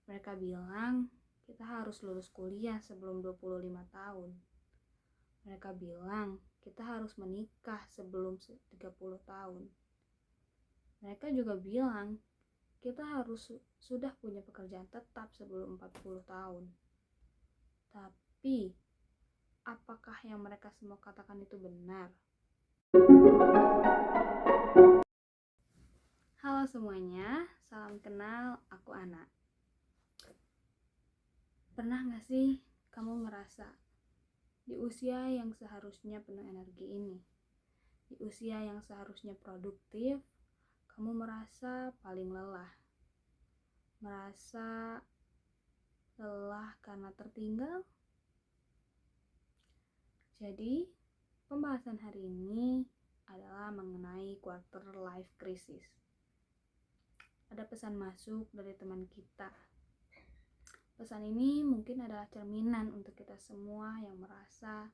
Mereka bilang kita harus lulus kuliah sebelum 25 tahun. Mereka bilang kita harus menikah sebelum 30 tahun. Mereka juga bilang kita harus sudah punya pekerjaan tetap sebelum 40 tahun. Tapi, apakah yang mereka semua katakan itu benar? Halo semuanya, salam kenal, aku Ana. Pernah gak sih kamu merasa di usia yang seharusnya penuh energi ini, di usia yang seharusnya produktif, kamu merasa paling lelah? Merasa lelah karena tertinggal? Jadi, pembahasan hari ini adalah mengenai quarter life crisis. Ada pesan masuk dari teman kita. Pesan ini mungkin adalah cerminan untuk kita semua yang merasa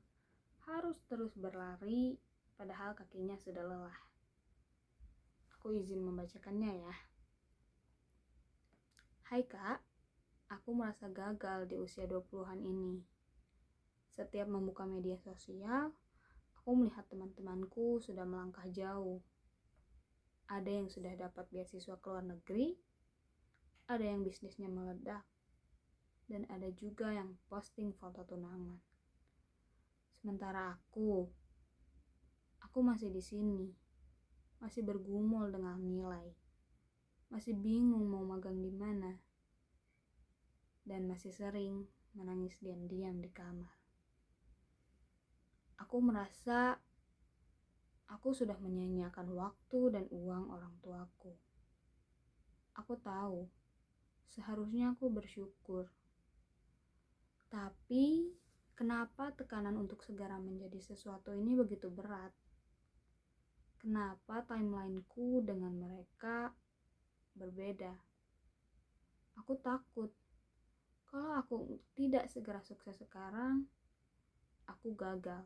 harus terus berlari padahal kakinya sudah lelah. Aku izin membacakannya ya. Hai Kak, aku merasa gagal di usia 20-an ini. Setiap membuka media sosial, aku melihat teman-temanku sudah melangkah jauh. Ada yang sudah dapat beasiswa ke luar negeri, ada yang bisnisnya meledak, dan ada juga yang posting foto tunangan. Sementara aku masih di sini, masih bergumul dengan nilai, masih bingung mau magang di mana, dan masih sering menangis diam-diam di kamar. Aku merasa aku sudah menyia-nyiakan waktu dan uang orang tuaku. Aku tahu, seharusnya aku bersyukur. Tapi, kenapa tekanan untuk segera menjadi sesuatu ini begitu berat? Kenapa timelineku dengan mereka berbeda? Aku takut, kalau aku tidak segera sukses sekarang, aku gagal.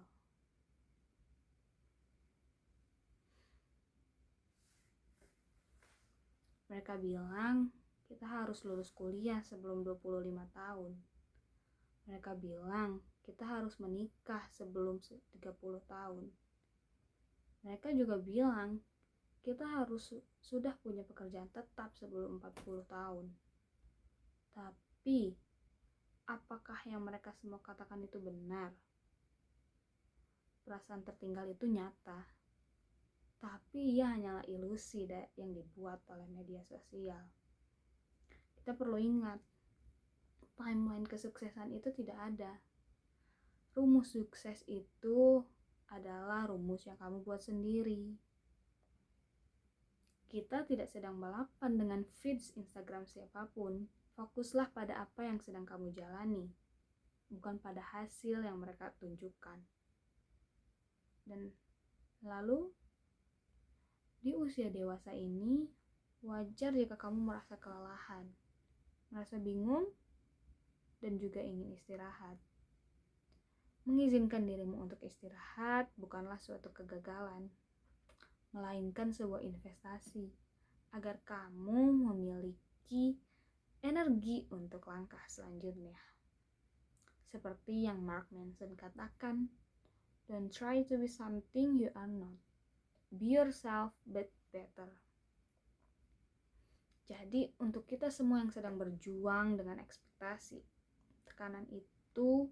Mereka bilang kita harus lulus kuliah sebelum 25 tahun. Mereka bilang kita harus menikah sebelum 30 tahun. Mereka juga bilang kita harus sudah punya pekerjaan tetap sebelum 40 tahun. Tapi, apakah yang mereka semua katakan itu benar? Perasaan tertinggal itu nyata. Tapi ia hanyalah ilusi yang dibuat oleh media sosial. Kita perlu ingat, timeline kesuksesan itu tidak ada. Rumus sukses itu adalah rumus yang kamu buat sendiri. Kita tidak sedang balapan dengan feeds Instagram siapapun. Fokuslah pada apa yang sedang kamu jalani, bukan pada hasil yang mereka tunjukkan. Dan lalu, di usia dewasa ini, wajar jika kamu merasa kelelahan, merasa bingung, dan juga ingin istirahat. Mengizinkan dirimu untuk istirahat bukanlah suatu kegagalan, melainkan sebuah investasi agar kamu memiliki energi untuk langkah selanjutnya. Seperti yang Mark Manson katakan, don't try to be something you are not. Be yourself but better. Jadi untuk kita semua yang sedang berjuang dengan ekspektasi, tekanan itu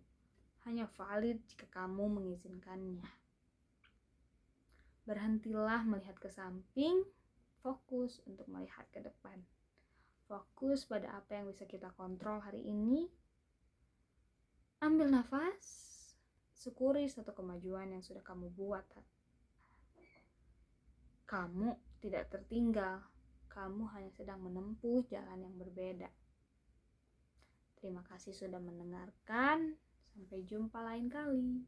hanya valid jika kamu mengizinkannya. Berhentilah melihat ke samping, fokus untuk melihat ke depan. Fokus pada apa yang bisa kita kontrol hari ini. Ambil nafas, syukuri satu kemajuan yang sudah kamu buat. Kamu tidak tertinggal, kamu hanya sedang menempuh jalan yang berbeda. Terima kasih sudah mendengarkan, sampai jumpa lain kali.